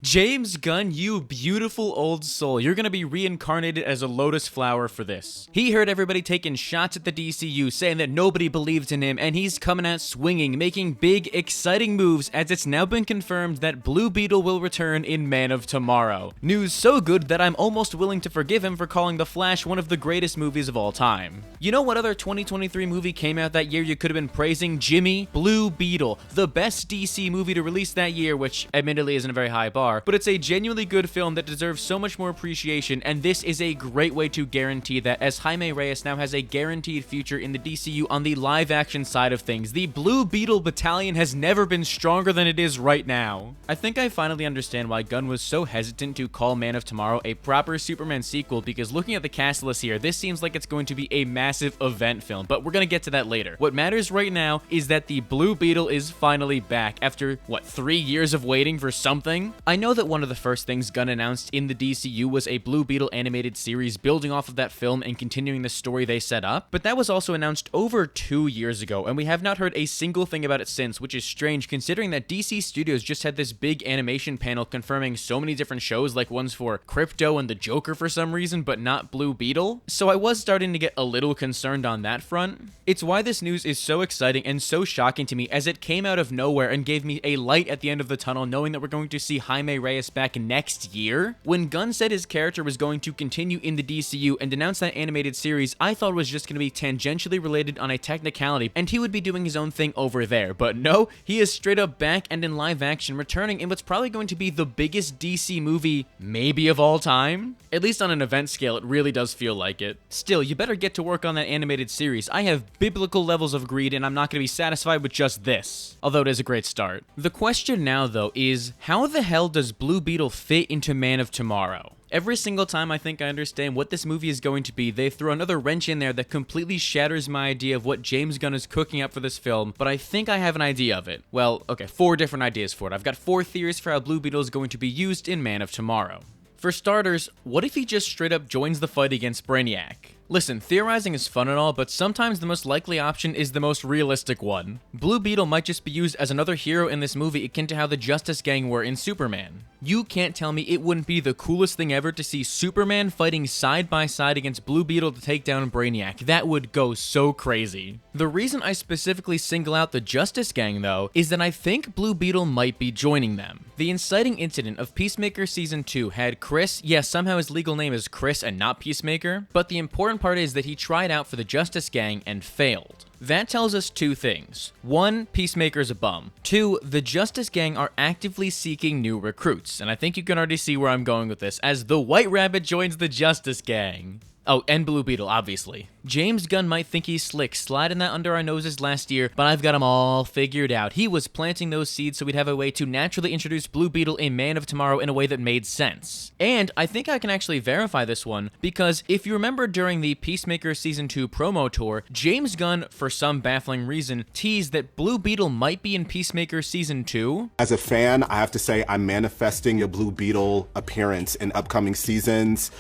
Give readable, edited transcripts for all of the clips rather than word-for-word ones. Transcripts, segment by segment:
James Gunn, you beautiful old soul, you're gonna be reincarnated as a lotus flower for this. He heard everybody taking shots at the DCU, saying that nobody believed in him, and he's coming out swinging, making big, exciting moves, as it's now been confirmed that Blue Beetle will return in Man of Tomorrow. News so good that I'm almost willing to forgive him for calling The Flash one of the greatest movies of all time. You know what other 2023 movie came out that year you could have been praising? Jimmy? Blue Beetle. The best DC movie to release that year, which admittedly isn't a very high bar, but it's a genuinely good film that deserves so much more appreciation, and this is a great way to guarantee that, as Jaime Reyes now has a guaranteed future in the DCU on the live-action side of things. The Blue Beetle battalion has never been stronger than it is right now. I think I finally understand why Gunn was so hesitant to call Man of Tomorrow a proper Superman sequel, because looking at the cast list here, this seems like it's going to be a massive event film, but we're gonna get to that later. What matters right now is that the Blue Beetle is finally back after, what, 3 years of waiting for something? I know that one of the first things Gunn announced in the DCU was a Blue Beetle animated series building off of that film and continuing the story they set up, but that was also announced over 2 years ago, and we have not heard a single thing about it since, which is strange considering that DC Studios just had this big animation panel confirming so many different shows, like ones for Crypto and the Joker for some reason, but not Blue Beetle. So I was starting to get a little concerned on that front. It's why this news is so exciting and so shocking to me, as it came out of nowhere and gave me a light at the end of the tunnel, knowing that we're going to see Jaime Reyes back next year. When Gunn said his character was going to continue in the DCU and announced that animated series, I thought it was just going to be tangentially related on a technicality, and he would be doing his own thing over there. But no, he is straight up back and in live action, returning in what's probably going to be the biggest DC movie maybe of all time. At least on an event scale, it really does feel like it. Still, you better get to work on that animated series. I have biblical levels of greed, and I'm not going to be satisfied with just this, although it is a great start. The question now, though, is how the hell does Blue Beetle fit into Man of Tomorrow? Every single time I think I understand what this movie is going to be, they throw another wrench in there that completely shatters my idea of what James Gunn is cooking up for this film, but I think I have an idea of it. Well, okay, 4 different ideas for it. I've got 4 theories for how Blue Beetle is going to be used in Man of Tomorrow. For starters, what if he just straight up joins the fight against Brainiac? Listen, theorizing is fun and all, but sometimes the most likely option is the most realistic one. Blue Beetle might just be used as another hero in this movie, akin to how the Justice Gang were in Superman. You can't tell me it wouldn't be the coolest thing ever to see Superman fighting side by side against Blue Beetle to take down Brainiac. That would go so crazy. The reason I specifically single out the Justice Gang, though, is that I think Blue Beetle might be joining them. The inciting incident of Peacemaker Season 2 had Chris, yes, somehow his legal name is Chris and not Peacemaker, but the important part is that he tried out for the Justice Gang and failed. That tells us 2 things. 1, Peacemaker's a bum. 2, the Justice Gang are actively seeking new recruits, and I think you can already see where I'm going with this, as the White Rabbit joins the Justice Gang. Oh, and Blue Beetle, obviously. James Gunn might think he's slick, sliding that under our noses last year, but I've got him all figured out. He was planting those seeds so we'd have a way to naturally introduce Blue Beetle in Man of Tomorrow in a way that made sense. And I think I can actually verify this one, because if you remember during the Peacemaker Season 2 promo tour, James Gunn, for some baffling reason, teased that Blue Beetle might be in Peacemaker Season 2. As a fan, I have to say I'm manifesting a Blue Beetle appearance in upcoming seasons.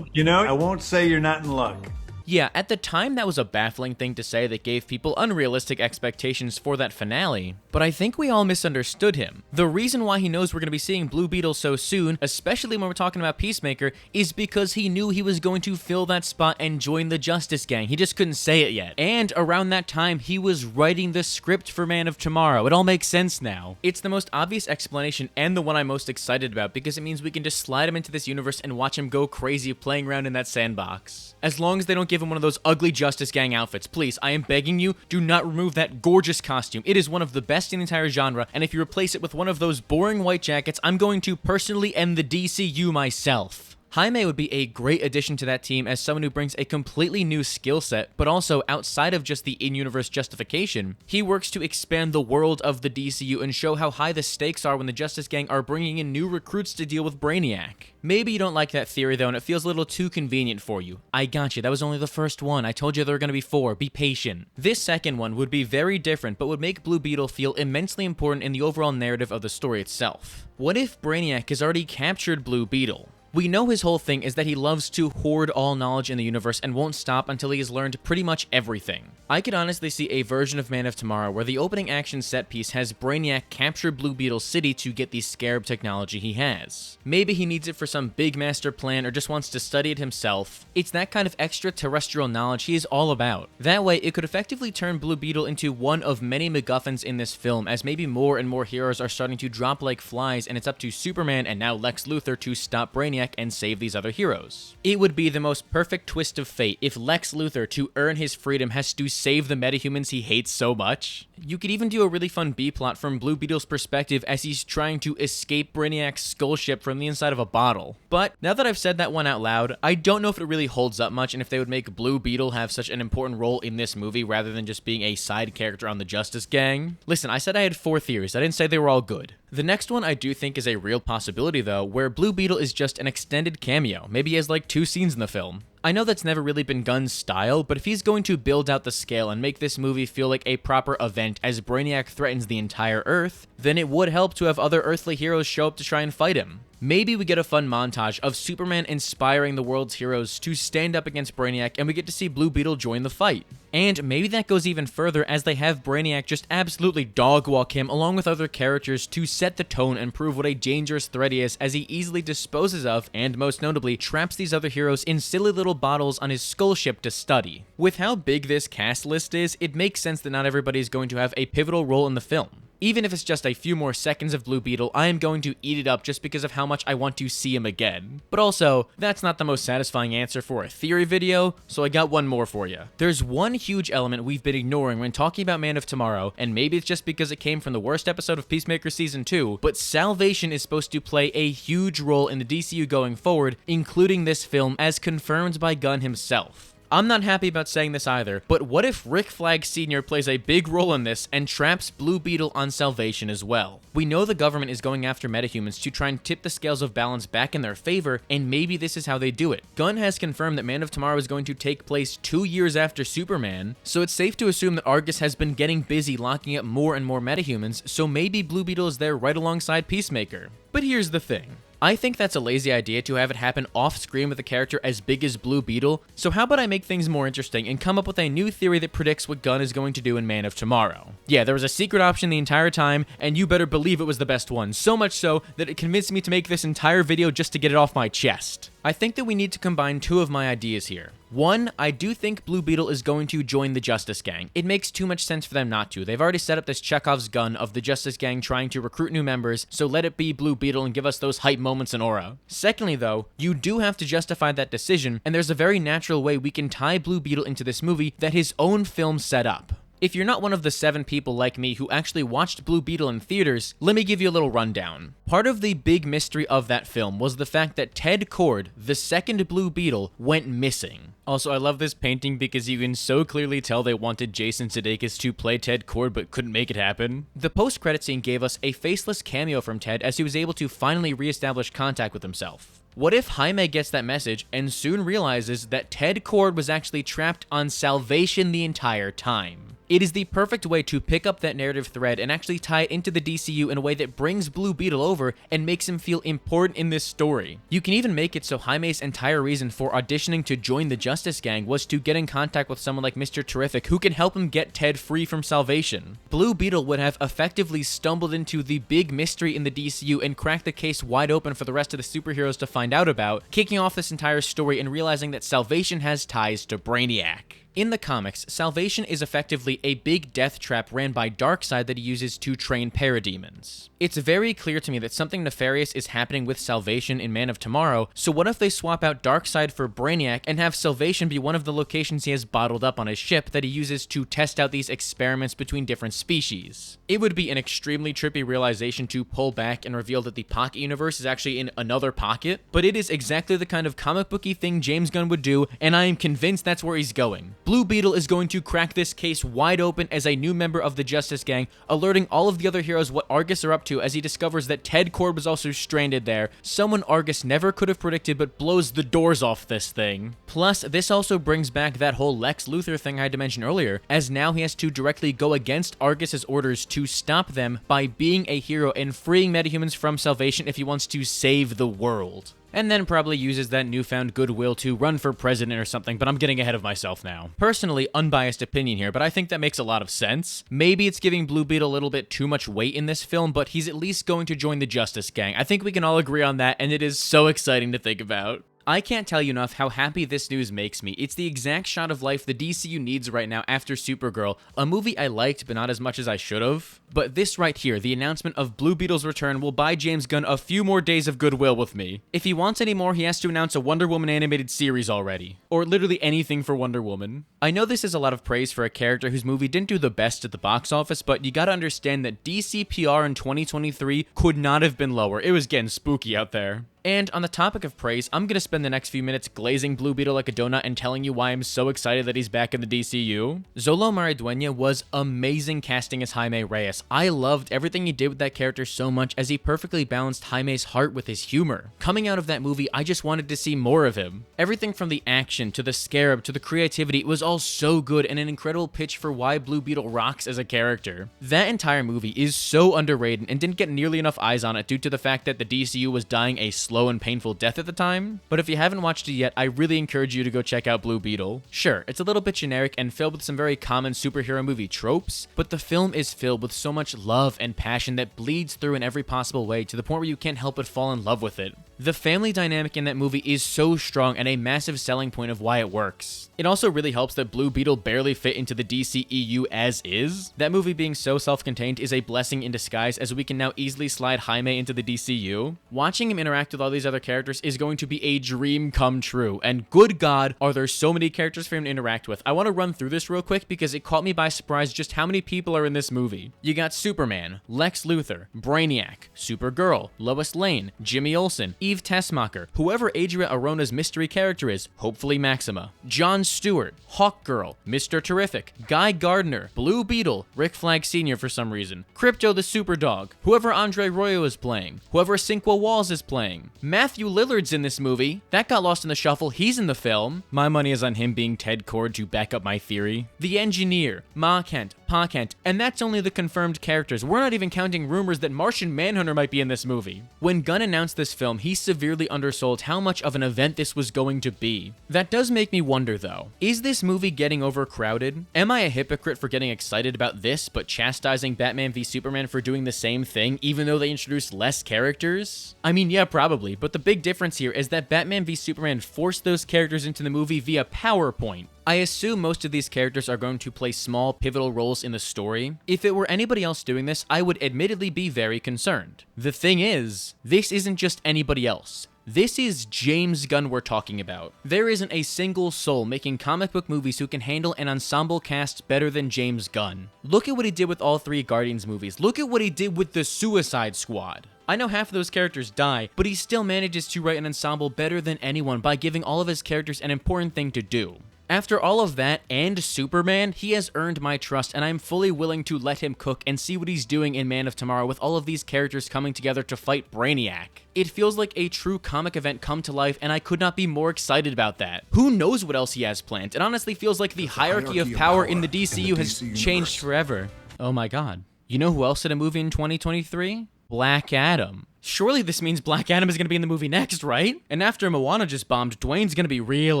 You know, I won't say you're not in luck. Yeah, at the time that was a baffling thing to say that gave people unrealistic expectations for that finale, but I think we all misunderstood him. The reason why he knows we're going to be seeing Blue Beetle so soon, especially when we're talking about Peacemaker, is because he knew he was going to fill that spot and join the Justice Gang. He just couldn't say it yet. And around that time, he was writing the script for Man of Tomorrow. It all makes sense now. It's the most obvious explanation and the one I'm most excited about, because it means we can just slide him into this universe and watch him go crazy playing around in that sandbox. As long as they don't give him one of those ugly Justice Gang outfits. Please, I am begging you, do not remove that gorgeous costume. It is one of the best in the entire genre, and if you replace it with one of those boring white jackets, I'm going to personally end the DCU myself. Jaime would be a great addition to that team as someone who brings a completely new skill set, but also outside of just the in-universe justification, he works to expand the world of the DCU and show how high the stakes are when the Justice Gang are bringing in new recruits to deal with Brainiac. Maybe you don't like that theory though, and it feels a little too convenient for you. I got you, that was only the first one. I told you there were going to be 4. Be patient. This second one would be very different, but would make Blue Beetle feel immensely important in the overall narrative of the story itself. What if Brainiac has already captured Blue Beetle? We know his whole thing is that he loves to hoard all knowledge in the universe and won't stop until he has learned pretty much everything. I could honestly see a version of Man of Tomorrow where the opening action set piece has Brainiac capture Blue Beetle City to get the scarab technology he has. Maybe he needs it for some big master plan or just wants to study it himself. It's that kind of extraterrestrial knowledge he is all about. That way, it could effectively turn Blue Beetle into one of many MacGuffins in this film, as maybe more and more heroes are starting to drop like flies, and it's up to Superman and now Lex Luthor to stop Brainiac and save these other heroes. It would be the most perfect twist of fate if Lex Luthor, to earn his freedom, has to save the metahumans he hates so much. You could even do a really fun B-plot from Blue Beetle's perspective as he's trying to escape Brainiac's skull ship from the inside of a bottle. But now that I've said that one out loud, I don't know if it really holds up much and if they would make Blue Beetle have such an important role in this movie rather than just being a side character on the Justice Gang. Listen, I said I had 4 theories. I didn't say they were all good. The next one I do think is a real possibility though, where Blue Beetle is just an extended cameo. Maybe he has like 2 scenes in the film. I know that's never really been Gunn's style, but if he's going to build out the scale and make this movie feel like a proper event as Brainiac threatens the entire Earth, then it would help to have other earthly heroes show up to try and fight him. Maybe we get a fun montage of Superman inspiring the world's heroes to stand up against Brainiac and we get to see Blue Beetle join the fight. And maybe that goes even further as they have Brainiac just absolutely dogwalk him along with other characters to set the tone and prove what a dangerous threat he is as he easily disposes of, and most notably, traps these other heroes in silly little bottles on his skull ship to study. With how big this cast list is, it makes sense that not everybody is going to have a pivotal role in the film. Even if it's just a few more seconds of Blue Beetle, I am going to eat it up just because of how much I want to see him again. But also, that's not the most satisfying answer for a theory video, so I got one more for you. There's one huge element we've been ignoring when talking about Man of Tomorrow, and maybe it's just because it came from the worst episode of Peacemaker Season 2, but Salvation is supposed to play a huge role in the DCU going forward, including this film, as confirmed by Gunn himself. I'm not happy about saying this either, but what if Rick Flag Sr. plays a big role in this and traps Blue Beetle on Salvation as well? We know the government is going after metahumans to try and tip the scales of balance back in their favor, and maybe this is how they do it. Gunn has confirmed that Man of Tomorrow is going to take place 2 years after Superman, so it's safe to assume that Argus has been getting busy locking up more and more metahumans, so maybe Blue Beetle is there right alongside Peacemaker. But here's the thing. I think that's a lazy idea to have it happen off-screen with a character as big as Blue Beetle, so how about I make things more interesting and come up with a new theory that predicts what Gunn is going to do in Man of Tomorrow. Yeah, there was a secret option the entire time, and you better believe it was the best one, so much so that it convinced me to make this entire video just to get it off my chest. I think that we need to combine 2 of my ideas here. One, I do think Blue Beetle is going to join the Justice Gang. It makes too much sense for them not to. They've already set up this Chekhov's gun of the Justice Gang trying to recruit new members, so let it be Blue Beetle and give us those hype moments and aura. Secondly though, you do have to justify that decision, and there's a very natural way we can tie Blue Beetle into this movie that his own film set up. If you're not one of the 7 people like me who actually watched Blue Beetle in theaters, let me give you a little rundown. Part of the big mystery of that film was the fact that Ted Kord, the second Blue Beetle, went missing. Also, I love this painting because you can so clearly tell they wanted Jason Sudeikis to play Ted Kord but couldn't make it happen. The post-credit scene gave us a faceless cameo from Ted as he was able to finally re-establish contact with himself. What if Jaime gets that message and soon realizes that Ted Kord was actually trapped on Salvation the entire time? It is the perfect way to pick up that narrative thread and actually tie it into the DCU in a way that brings Blue Beetle over and makes him feel important in this story. You can even make it so Jaime's entire reason for auditioning to join the Justice Gang was to get in contact with someone like Mr. Terrific who can help him get Ted free from Salvation. Blue Beetle would have effectively stumbled into the big mystery in the DCU and cracked the case wide open for the rest of the superheroes to find out about, kicking off this entire story and realizing that Salvation has ties to Brainiac. In the comics, Salvation is effectively a big death trap ran by Darkseid that he uses to train parademons. It's very clear to me that something nefarious is happening with Salvation in Man of Tomorrow, so what if they swap out Darkseid for Brainiac and have Salvation be one of the locations he has bottled up on his ship that he uses to test out these experiments between different species? It would be an extremely trippy realization to pull back and reveal that the Pocket Universe is actually in another pocket, but it is exactly the kind of comic booky thing James Gunn would do, and I am convinced that's where he's going. Blue Beetle is going to crack this case wide open as a new member of the Justice Gang, alerting all of the other heroes what Argus are up to as he discovers that Ted Kord was also stranded there, someone Argus never could have predicted but blows the doors off this thing. Plus, this also brings back that whole Lex Luthor thing I had to mention earlier, as now he has to directly go against Argus's orders to stop them by being a hero and freeing metahumans from Salvation if he wants to save the world. and then probably uses that newfound goodwill to run for president or something, but I'm getting ahead of myself now. Personally, unbiased opinion here, but I think that makes a lot of sense. Maybe it's giving Blue Beetle a little bit too much weight in this film, but he's at least going to join the Justice Gang. I think we can all agree on that, and it is so exciting to think about. I can't tell you enough how happy this news makes me. It's the exact shot of life the DCU needs right now after Supergirl, a movie I liked but not as much as I should have. But this right here, the announcement of Blue Beetle's return, will buy James Gunn a few more days of goodwill with me. If he wants any more, he has to announce a Wonder Woman animated series already. Or literally anything for Wonder Woman. I know this is a lot of praise for a character whose movie didn't do the best at the box office, but you gotta understand that DC PR in 2023 could not have been lower. It was getting spooky out there. And on the topic of praise, I'm gonna spend the next few minutes glazing Blue Beetle like a donut and telling you why I'm so excited that he's back in the DCU. Xolo Maridueña was amazing casting as Jaime Reyes. I loved everything he did with that character so much, as he perfectly balanced Jaime's heart with his humor. Coming out of that movie, I just wanted to see more of him. Everything from the action, to the scarab, to the creativity, it was all so good and an incredible pitch for why Blue Beetle rocks as a character. That entire movie is so underrated and didn't get nearly enough eyes on it due to the fact that the DCU was dying a slow and painful death at the time, but if you haven't watched it yet, I really encourage you to go check out Blue Beetle. Sure, it's a little bit generic and filled with some very common superhero movie tropes, but the film is filled with so much love and passion that bleeds through in every possible way to the point where you can't help but fall in love with it. The family dynamic in that movie is so strong and a massive selling point of why it works. It also really helps that Blue Beetle barely fit into the DCEU as is. That movie being so self-contained is a blessing in disguise, as we can now easily slide Jaime into the DCU. Watching him interact with all these other characters is going to be a dream come true, and good God, are there so many characters for him to interact with. I want to run through this real quick because it caught me by surprise just how many people are in this movie. You got Superman, Lex Luthor, Brainiac, Supergirl, Lois Lane, Jimmy Olsen, Eve Tessmacher, whoever Adria Arona's mystery character is, hopefully Maxima, Jon Stewart, Hawkgirl, Mr. Terrific, Guy Gardner, Blue Beetle, Rick Flag Sr. for some reason, Crypto the Superdog, whoever Andre Royo is playing, whoever Cinco Walls is playing, Matthew Lillard's in this movie. That got lost in the shuffle. He's in the film. My money is on him being Ted Kord to back up my theory. The Engineer, Ma Kent, Pa Kent, and that's only the confirmed characters. We're not even counting rumors that Martian Manhunter might be in this movie. When Gunn announced this film, he severely undersold how much of an event this was going to be. That does make me wonder though, is this movie getting overcrowded? Am I a hypocrite for getting excited about this, but chastising Batman v Superman for doing the same thing, even though they introduced less characters? I mean, yeah, probably, but the big difference here is that Batman v Superman forced those characters into the movie via PowerPoint. I assume most of these characters are going to play small, pivotal roles in the story. If it were anybody else doing this, I would admittedly be very concerned. The thing is, this isn't just anybody else. This is James Gunn we're talking about. There isn't a single soul making comic book movies who can handle an ensemble cast better than James Gunn. Look at what he did with all three Guardians movies. Look at what he did with the Suicide Squad. I know half of those characters die, but he still manages to write an ensemble better than anyone by giving all of his characters an important thing to do. After all of that and Superman, he has earned my trust, and I'm fully willing to let him cook and see what he's doing in Man of Tomorrow with all of these characters coming together to fight Brainiac. It feels like a true comic event come to life, and I could not be more excited about that. Who knows what else he has planned? It honestly feels like the hierarchy of power in the DCU has changed forever. Oh my god. You know who else had a movie in 2023? Black Adam. Surely this means Black Adam is going to be in the movie next, right? And after Moana just bombed, Dwayne's going to be real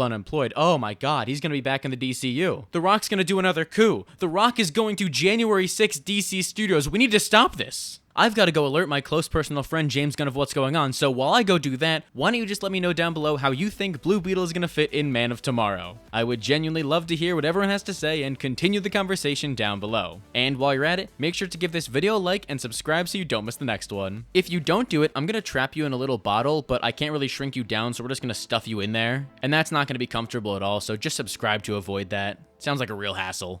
unemployed. Oh my god, he's going to be back in the DCU. The Rock's going to do another coup. The Rock is going to January 6th DC Studios. We need to stop this. I've got to go alert my close personal friend James Gunn of what's going on, so while I go do that, why don't you just let me know down below how you think Blue Beetle is going to fit in Man of Tomorrow? I would genuinely love to hear what everyone has to say and continue the conversation down below. And while you're at it, make sure to give this video a like and subscribe so you don't miss the next one. If you don't do it, I'm going to trap you in a little bottle, but I can't really shrink you down, so we're just going to stuff you in there. And that's not going to be comfortable at all, so just subscribe to avoid that. Sounds like a real hassle.